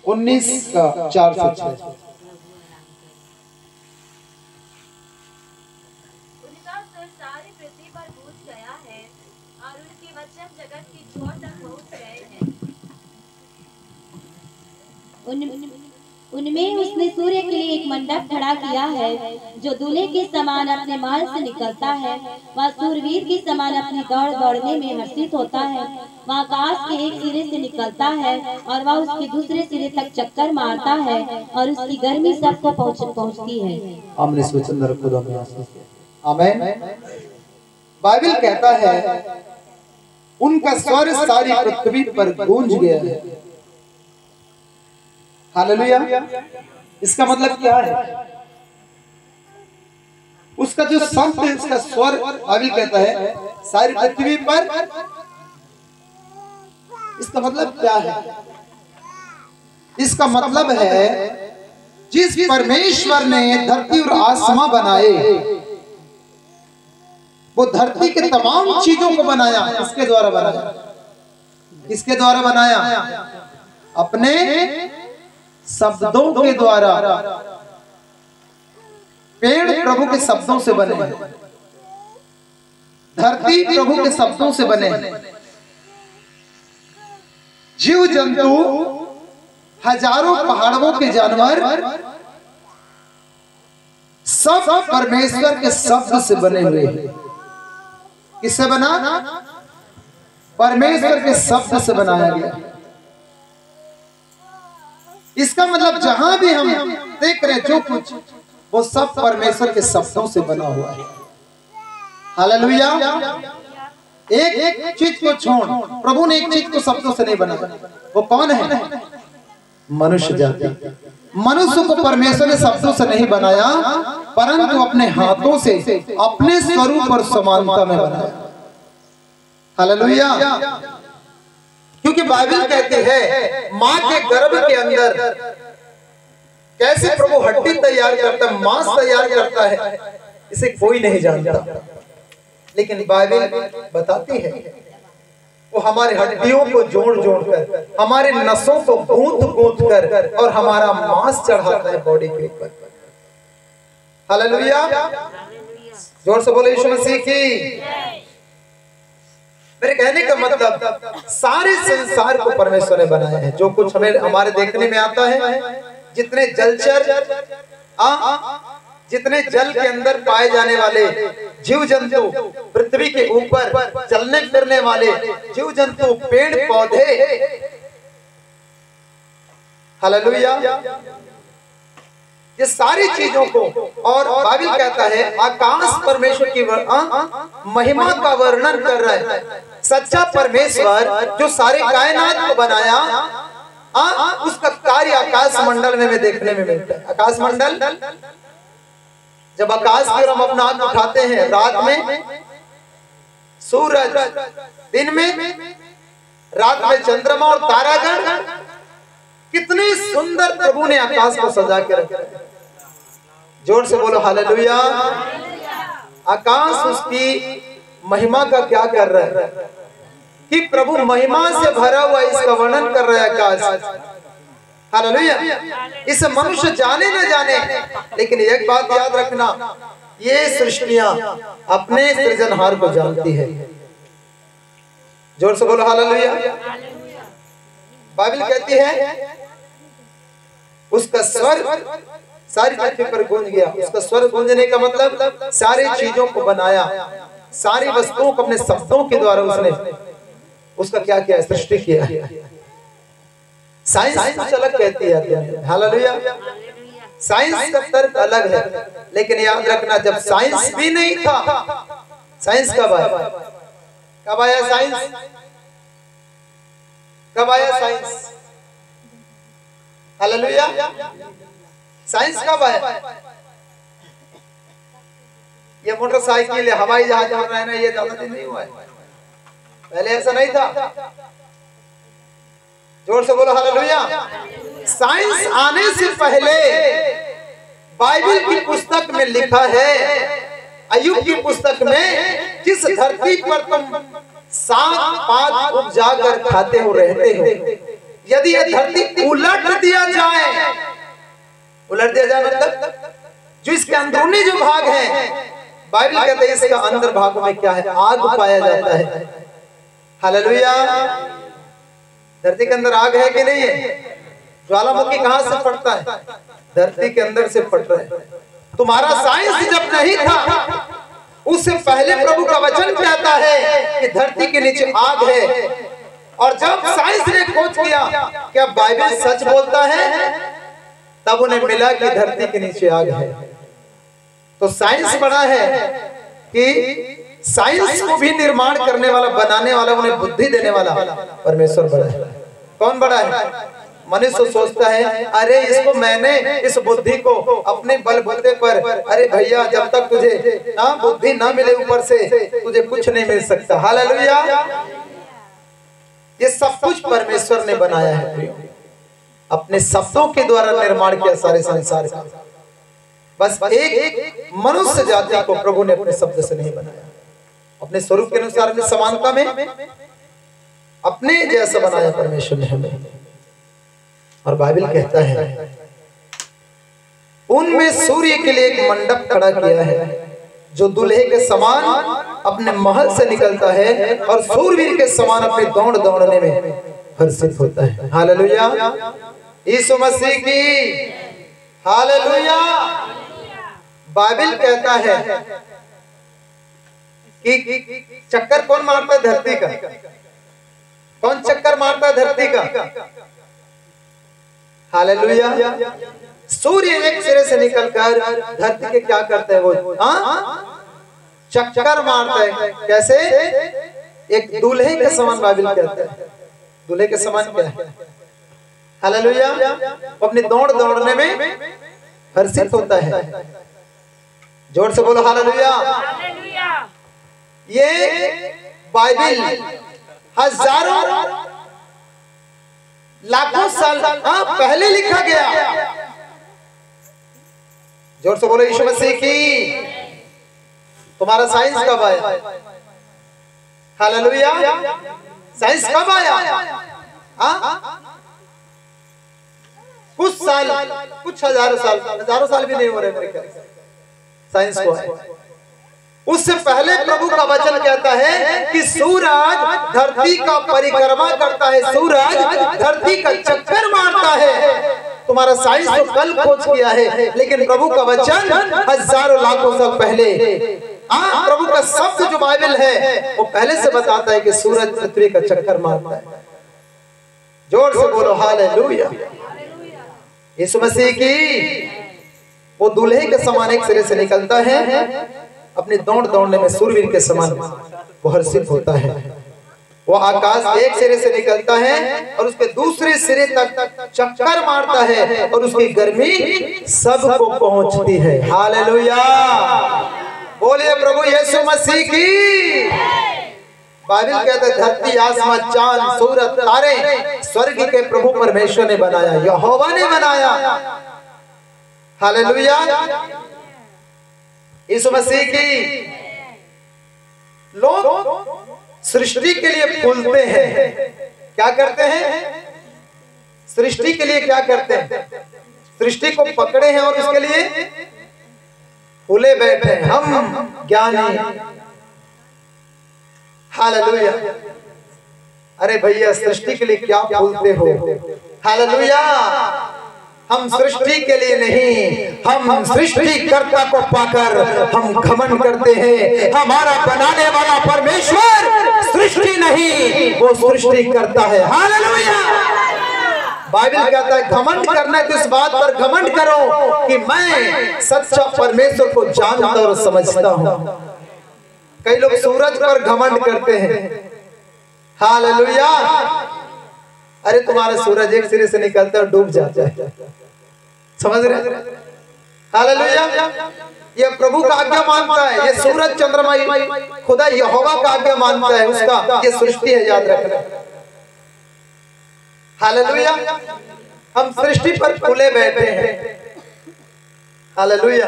19 का 4 से 6। उनका स्वर सारी पृथ्वी पर गूंज गया है और उनके वचन जगत की छोर तक पहुंच गए हैं। उनमें उसने सूर्य के लिए एक मंडप खड़ा किया है जो दूल्हे के समान अपने महल से निकलता है। वह सूरवीर के समान अपनी दौड़ दौड़ने में हर्षित होता है। वह आकाश के एक सिरे से निकलता है और वह उसके दूसरे सिरे तक चक्कर मारता है और उसकी गर्मी सबको पहुंचती है। आमीन। बाइबल कहता है उनका स्वर सारी पृथ्वी पर गूंज गया है। हालेलुया। इसका मतलब क्या है? उसका जो शब्द है, उसका स्वर बाइबल कहता है सारी पृथ्वी पर। इसका मतलब क्या है? इसका मतलब है जिस परमेश्वर ने धरती और आसमां बनाए, वो धरती के तमाम चीजों को बनाया। किसके द्वारा बनाया? किसके द्वारा बनाया? अपने शब्दों के द्वारा। पेड़ प्रभु के शब्दों से बने, धरती प्रभु के शब्दों से बने, जीव जंतु, हजारों पहाड़ों के जानवर सब परमेश्वर के शब्द से बने हुए हैं। किससे बना? परमेश्वर के शब्द से बनाया गया। इसका मतलब जहां भी हम देख रहे हैं जो कुछ, वो सब परमेश्वर के शब्दों से बना हुआ है। हालेलुया। एक चीज को छोड़, प्रभु ने एक चीज को शब्दों से नहीं बनाया। वो कौन है? मनुष्य जाति। मनुष्य को परमेश्वर ने शब्दों से नहीं बनाया, परंतु अपने हाथों से अपने स्वरूप और समानता में बनाया। हालेलुया। क्योंकि बाइबल कहती है मां के गर्भ के अंदर कैसे प्रभु हड्डी तैयार करता है, मांस तैयार करता है, इसे कोई नहीं जानता। लेकिन बाइबल बताती है वो हमारे हड्डियों को जोड़ जोड़ कर, हमारे नसों को गूंथ गूंथ कर और हमारा मांस चढ़ाता है बॉडी के ऊपर। हालेलुया। जोर से बोले यीशु मसीह की। मेरे कहने का मतलब सारे संसार को परमेश्वर ने बनाया है। जो कुछ हमें हमारे देखने में आता है, जितने जलचर, जितने जल के अंदर पाए जाने वाले जीव जंतु, पृथ्वी के ऊपर चलने फिरने वाले जीव जंतु, पेड़ पौधे, हालेलुया, ये सारी चीजों को, और बाइबल कहता है आकाश परमेश्वर की महिमा का वर्णन कर रहा है। सच्चा परमेश्वर जो सारे कायनात को बनाया, उसका कार्य आकाश मंडल में देखने में मिलता है। आकाश मंडल, जब आकाश की ओर हम अपना हाथ उठाते हैं, रात में सूरज, दिन में, रात में चंद्रमा और तारागण, कितने सुंदर प्रभु ने आकाश को सजा के रखा है। जोर से बोलो हालेलुया। आकाश उसकी महिमा का क्या कर रहा है कि प्रभु महिमा से भरा हुआ इसका वर्णन कर रहा है आकाश। हालेलुया। इसे मनुष्य जाने न जाने, लेकिन एक बात याद रखना, ये सृष्टियां अपने सृजनहार को जानती है। जोर से बोलो हालेलुया। बाइबल कहती है उसका स्वर सारी पृथ्वी पर गूंज गया। उसका स्वर गूंजने का मतलब सारी चीजों को बनाया, सारी वस्तुओं को अपने शब्दों के द्वारा उसने उसका क्या किया? सृष्टि किया। साइंस कुछ अलग कहती है। हालेलुया। साइंस का तर्क अलग है, लेकिन याद रखना जब साइंस भी नहीं था, साइंस कब आया? कब आया साइंस? कब आया साइंस? हालेलुया। साइंस कब आया? ये मोटरसाइकिल, हवाई जहाज बन रहा है ना, ये ज्यादा दिन नहीं हुआ है, पहले ऐसा नहीं था। जोर से बोलो हालेलुया। साइंस आने से पहले बाइबल की पुस्तक में लिखा है, अय्यूब की पुस्तक में, जिस धरती पर तुम 7 पात उपजा कर खाते हो, रहते हो, यदि ये धरती उलट दिया जाए, उलट दिया जाए मतलब जो इसके अंदरूनी जो भाग है, बाइबल कहते हैं इसका अंदर भागों में क्या है, आग पाया जाता है। हालेलुया। धरती के अंदर आग है कि नहीं है? ज्वालामुखी कहां से फटता है? धरती के अंदर से फट रहा है। तुम्हारा साइंस जब नहीं था, उससे पहले प्रभु का वचन कहता है कि धरती के नीचे आग है। और जब साइंस ने खोज किया क्या बाइबल सच बोलता है, तब उन्हें मिला कि धरती के नीचे आग है। तो साइंस बड़ा है कि साइंस को भी निर्माण करने वाला, बनाने वाला, उन्हें बुद्धि देने वाला परमेश्वर बड़ा है। कौन बड़ा है? मनुष्य सोचता है अरे इसको मैंने इस बुद्धि को अपने बलबूते पर, अरे भैया जब तक तुझे ना बुद्धि ना मिले ऊपर से तुझे कुछ नहीं मिल सकता। हालेलुया। ये सब कुछ परमेश्वर ने बनाया है, अपने शब्दों के द्वारा निर्माण किया सारे संसार का। बस एक मनुष्य जाति को प्रभु ने अपने शब्द से नहीं बनाया, अपने स्वरूप के अनुसार, अपनी समानता में अपने जैसा बनाया परमेश्वर ने हमें। और बाइबल कहता है उनमें सूर्य के लिए एक मंडप खड़ा किया है जो दूल्हे के समान अपने महल से निकलता है और सूरवीर के समान अपने दौड़ दौड़ने में हर्षित होता है। हालेलुया। यीशु मसीह की हालेलुया। बाइबल कहता है कि चक्कर कौन मारता है धरती का? कौन चक्कर मारता है धरती का? हालेलुया। सूर्य एक सिरे से निकलकर धरती के क्या करते हैं? वो चक्कर मारता है। कैसे? एक दूल्हे के समान बाइबल कहता है। दूल्हे के समान क्या है? हालेलुया। वो अपनी दौड़ दौड़ने में हर्षित होता है। जोर से बोलो हालेलुया। ये बाइबल हजारों लाखों साल पहले लिखा गया। जोर से बोलो यीशु मसीह की। तुम्हारा साइंस कब आया? हालेलुया। साइंस कब आया? कुछ साल, कुछ हजारों साल भी नहीं हो रहे मेरे ख्याल से साइंस को आया। उससे पहले प्रभु का वचन कहता है कि सूरज धरती का परिक्रमा करता है, सूरज धरती का चक्कर मारता है। तुम्हारा साइंस तो कल खोज किया है, लेकिन प्रभु का वचन हजारों लाखों साल पहले, प्रभु का शब्द जो बाइबल है वो पहले से बताता है कि सूरज पृथ्वी का चक्कर मारता है। जोर से बोलो हालेलुया। यीशु मसीह की। वो दूल्हे के समान एक सिरे से निकलता है, अपनी दौड़ दौड़ने में सूरवीर के समान वो हर्षित होता है। वो आकाश एक सिरे से निकलता है और उसके दूसरे सिरे तक चक्कर मारता है और उसकी गर्मी सबको पहुंचती है। हालेलुया। बोलिए प्रभु यीशु मसीह की। बाइबल कहता है धरती, आसमान, चांद, सूरज, तारे स्वर्ग के प्रभु परमेश्वर ने बनाया, यहोवा ने बनाया। हालेलुया। यीशु मसीह की। लोग सृष्टि के लिए फूलते हैं। क्या करते हैं? सृष्टि के लिए क्या करते हैं? सृष्टि को पकड़े हैं और उसके लिए फूले बैठे हैं। हम ज्ञानी। हालेलुया। अरे भैया सृष्टि के लिए क्या फूलते हो? हालेलुया। हम सृष्टि के लिए नहीं, हम सृष्टिकर्ता को पाकर हम घमंड करते हैं। हमारा बनाने वाला परमेश्वर सृष्टि नहीं, वो सृष्टि करता है। हालेलुया। बाइबल कहता है घमंड करना है तो इस बात पर घमंड करो कि मैं सच्चा परमेश्वर को जानता और समझता हूँ। कई लोग सूरज पर घमंड करते हैं। हालेलुया। अरे तुम्हारा सूरज एक सिरे से निकलता है और डूब जाता है। समझ रहे? हालेलुया। ये प्रभु का आज्ञा मानता है। ये सूरज चंद्रमा खुदा यहोवा का आज्ञा मानता है। उसका ये सृष्टि है, याद रखना। हालेलुया। हम सृष्टि पर फूले बैठे हैं। हालेलुया।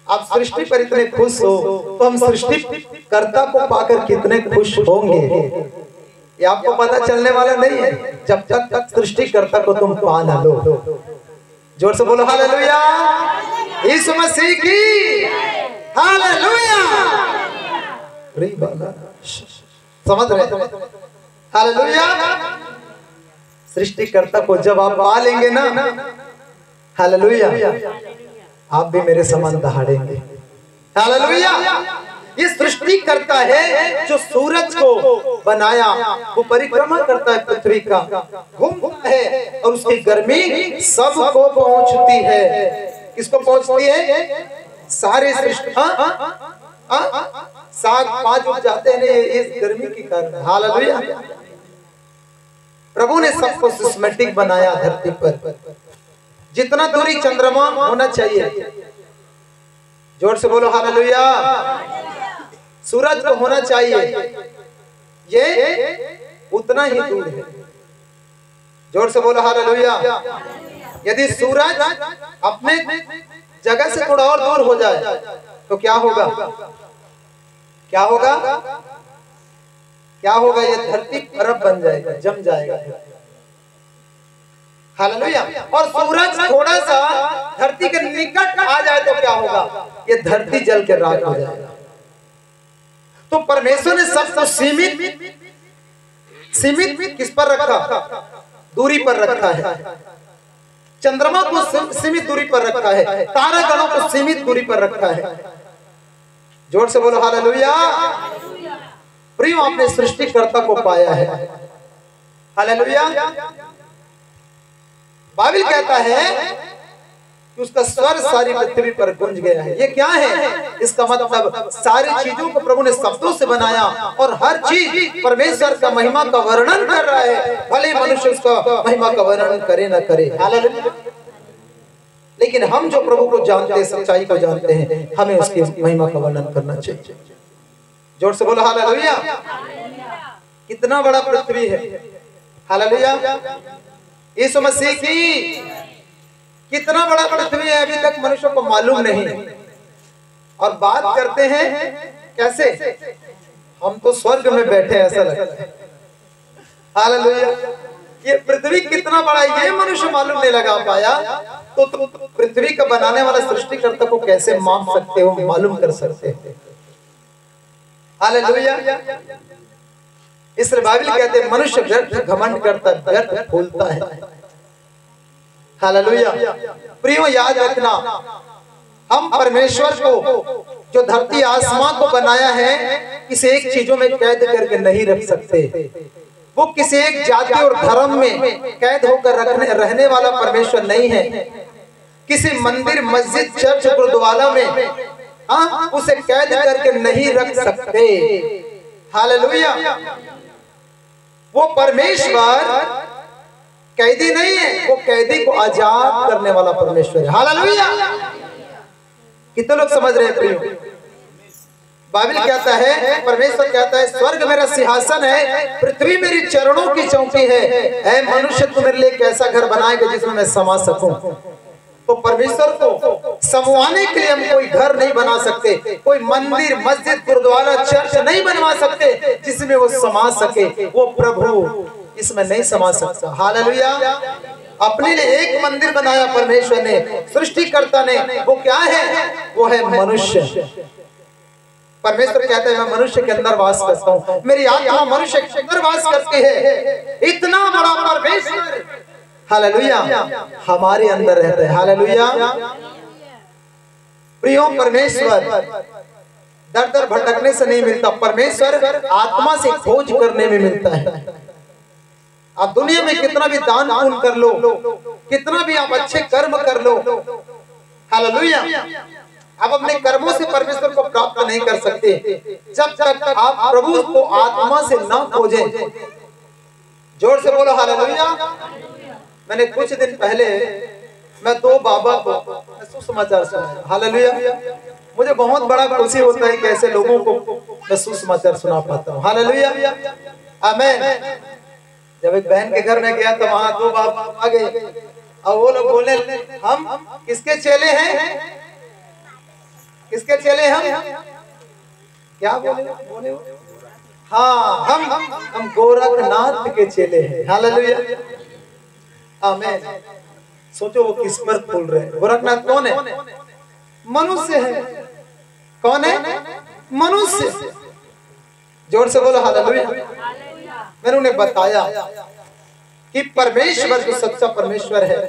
आप सृष्टि पर इतने खुश हो तो हम सृष्टि कर्ता को पाकर कितने खुश होंगे। ये आपको पता चलने वाला नहीं है जब तक सृष्टिकर्ता को तुम पा ना लो। जोर से बोलो हालेलुया, यीशु मसीह की हालेलुया। समझ रहे? हालेलुया। सृष्टिकर्ता को जब आप पा लेंगे ना, हालेलुया, आप भी मेरे समान दहाड़ेंगे। हालेलुया। ये सृष्टि करता है जो सूरज को बनाया, वो परिक्रमा करता है पृथ्वी का, घूमता है और उसकी गर्मी सबको पहुंचती है। किसको पहुंचती है? सारे सृष्टि। साग पांच उग जाते हैं इस गर्मी के कारण। हालेलुया। प्रभु ने सबको सिस्टमैटिक बनाया धरती पर। जितना दूरी चंद्रमा होना चाहिए, जोर से बोलो हालेलुया, सूरज को होना चाहिए, ये उतना ही दूर है। जोर से बोलो हालेलुया। यदि सूरज अपने जगह से थोड़ा और दूर हो जाए तो क्या होगा? क्या होगा? क्या होगा? ये धरती बर्फ बन जाएगा, जम जाएगा। हालेलुया। और सूरज थोड़ा सा धरती के निकट आ जाए तो क्या होगा? ये धरती जल के राख हो जाएगा। तो परमेश्वर ने सबको सीमित किस पर रखा? दूरी पर रखा है। चंद्रमा को सीमित दूरी पर रखा है, तारागणों को सीमित दूरी पर रखा है। जोर से बोलो हालेलुया। प्रिय, आपने सृष्टिकर्ता को पाया है। हालेलुया। बाइबल कहता है कि उसका स्वर सारी पृथ्वी पर गूंज गया है। ये क्या है? इसका मतलब सारी चीजों को प्रभु ने शब्दों से बनाया और हर चीज परमेश्वर का महिमा का वर्णन कर रहा है, भले मनुष्य उसका महिमा का वर्णन करे ना करे। हालेलुया। लेकिन हम जो प्रभु को जानते हैं, सच्चाई को जानते हैं, हमें उसकी महिमा का वर्णन करना चाहिए। जोर से बोलो हालेलुया। कितना बड़ा पृथ्वी है। हालेलुया। यीशु मसीह की कितना बड़ा पृथ्वी है, अभी तक मनुष्य को मालूम नहीं। और बात करते हैं कैसे? हम तो स्वर्ग में बैठे ऐसा लगता है। हालेलुया। ये पृथ्वी कितना बड़ा है ये मनुष्य मालूम नहीं लगा पाया, तो पृथ्वी का बनाने वाला सृष्टिकर्ता को कैसे मान सकते हो, मालूम कर सकते हो? हालेलुया। इसलिए बाइबल कहते हैं मनुष्य व्यर्थ घमंड करता है, व्यर्थ फूलता है। हालेलुया। प्रियो, याद रखना, हम परमेश्वर को जो धरती आसमान को बनाया है, किसी एक चीजों में कैद करके नहीं रख सकते। वो किसी एक जाति और धर्म में कैद होकर रहने वाला परमेश्वर नहीं है। किसी मंदिर, मस्जिद, चर्च, गुरुद्वारा में उसे कैद करके नहीं रख सकते। हालेलुया। वो परमेश्वर कैदी नहीं है, वो कैदी को आजाद करने वाला परमेश्वर है। हालेलुया। कितने लोग समझ रहे हैं प्रियो? बाइबल कहता है, परमेश्वर कहता है, स्वर्ग मेरा सिंहासन है, पृथ्वी मेरी चरणों की चौकी है। ऐ मनुष्य, तू मेरे लिए एक ऐसा घर बनाएगा जिसमें मैं समा सकूं। तो परमेश्वर को समवाने के लिए हम कोई घर नहीं बना सकते, कोई मंदिर, मस्जिद, गुरुद्वारा, चर्च नहीं बनवा सकते जिसमें वो समा सके। वो प्रभु इसमें नहीं समा सकता। हालेलुया। अपने लिए एक मंदिर बनाया परमेश्वर ने, सृष्टिकर्ता ने। वो क्या है? वो है मनुष्य। परमेश्वर कहते हैं, मैं मनुष्य के अंदर वास करता हूँ, मेरी आत्मा मनुष्य के अंदर वास करती है। इतना बड़ा परमेश्वर, हालेलुया, हमारे अंदर रहता है। हालेलुया। प्रियो, परमेश्वर दर दर भटकने से नहीं मिलता, परमेश्वर आत्मा से खोज करने में मिलता है। आप दुनिया में कितना भी दान पुण्य कर लो, कितना भी आप अच्छे कर्म कर लो, हालेलुया, आप अपने कर्मों से परमेश्वर को प्राप्त नहीं कर सकते जब तक आप प्रभु को आत्मा से न खोजें। जोर से बोलो हालेलुया। मैंने कुछ दिन पहले मैं 2 बाबा को सुसमाचार सुनाया। हालेलुया। मुझे बहुत बड़ा खुशी होता है कि ऐसे लोगों को मैं सुसमाचार सुना पाता हूँ। हालेलुया। आमीन। जब एक बहन के घर में गया तो वहां 2 बाबा आ गए और वो लोग बोले, हम किसके चेले हैं? किसके चेले हम? क्या बोले? हाँ, हम गोरखनाथ के चेले हैं। हालेलुया, आमीन। सोचो वो किस पर फूल रहे हैं। गोरखनाथ कौन है? मनुष्य है। कौन है? मनुष्य। जोर से बोलो हालेलुया। मैंने उन्हें बताया कि परमेश्वर जो सच्चा परमेश्वर है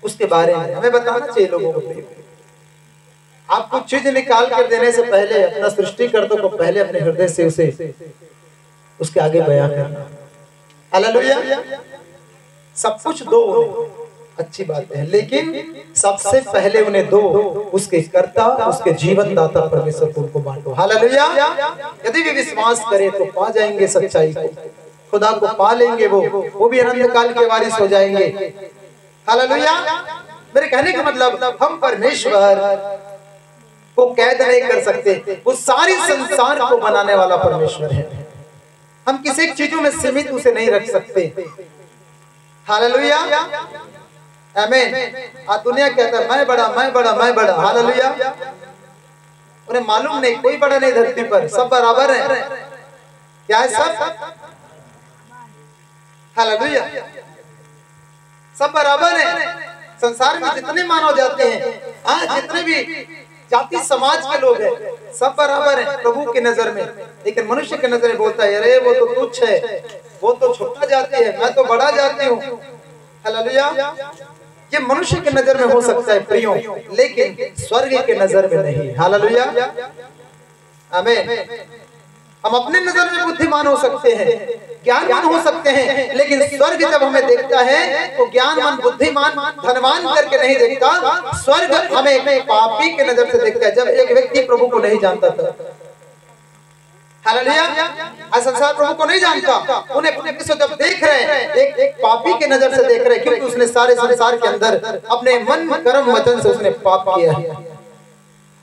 उसके बारे में हमें बताना चाहिए लोगों को। आप कुछ चीज निकाल कर देने से पहले अपना सृष्टिकर्ता को पहले अपने हृदय से उसे उसके आगे बयां करना। हालेलुया। सब कुछ दो अच्छी बात है, लेकिन सबसे पहले उन्हें दो उसके कर्ता, उसके जीवन दाता परमेश्वर को उनको बांटो। हालेलुया। यदि भी विश्वास करें तो पा जाएंगे सच्चाई को, खुदा को पा लेंगे, वो भी अनंत काल के वारिस हो जाएंगे। हालेलुया। मेरे कहने का मतलब हम परमेश्वर को कैद नहीं कर सकते, वो सारी संसार को बनाने वाला परमेश्वर है। हम किसी चीजों में सीमित उसे नहीं रख सकते। हालेलुया, आमीन। आज दुनिया कहता है मैं बड़ा, मैं बड़ा, मैं बड़ा। हालेलुया। उन्हें मालूम नहीं कोई बड़ा नहीं धरती पर, सब बराबर है। क्या है? सब। हालेलुया, सब बराबर है। संसार में जितने मानव जाते हैं, आज जितने भी जाति समाज के लोग हैं, सब बराबर हैं प्रभु की नजर में। लेकिन मनुष्य की नजर में बोलता है अरे वो तो तुच्छ है, वो तो छोटा जाति है, मैं तो बड़ा जाति हूँ। हालेलुया। ये मनुष्य की नजर में हो सकता है प्रियो, लेकिन स्वर्ग के नजर में नहीं। हालेलुया, आमीन। हम अपने नजर में बुद्धिमान हो सकते हैं, ज्ञानवान हो सकते हैं, लेकिन स्वर्ग जब हमें देखता है तो ज्ञानवान, बुद्धिमान, धनवान करके नहीं देखता। स्वर्ग हमें पापी के नजर से देखता है। जब एक व्यक्ति प्रभु को नहीं जानता था, हालेलुया, संसार प्रभु को नहीं जानता, उन्हें जब देख रहे हैं एक पापी के नजर से देख रहे हैं, क्योंकि उसने सारे संसार के अंदर अपने मन, कर्म, वचन से उसने पाप किया है।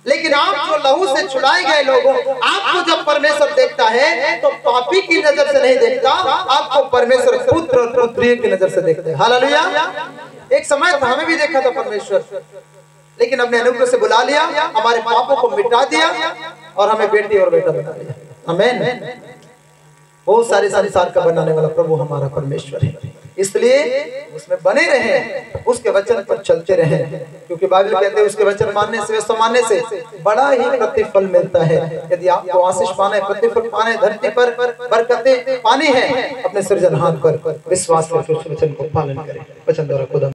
लेकिन आप जो लहू से छुड़ाए गए लोगों, आपको जब परमेश्वर देखता है तो पापी की नजर से नहीं देखता, आपको परमेश्वर पुत्र और पुत्री की नजर से देखता है। हालेलुया। एक समय था हमें भी देखा था परमेश्वर, लेकिन अपने अनुग्रह से बुला लिया, हमारे पापों को मिटा दिया और हमें बेटी और बेटा बना दिया। आमीन। बहुत सारे संसार का बनाने वाला प्रभु हमारा परमेश्वर है, इसलिए उसमें बने रहें, उसके वचन पर चलते रहें, क्योंकि बाइबल कहते हैं उसके वचन मानने से, वे मानने से बड़ा ही प्रतिफल मिलता है। यदि आपको आशीष पाना है, प्रतिफल पाना है, धरती पर बरकतें पानी है, अपने सृजनहार पर विश्वास करके उस वचन को पालन करें। वचन द्वारा खुदा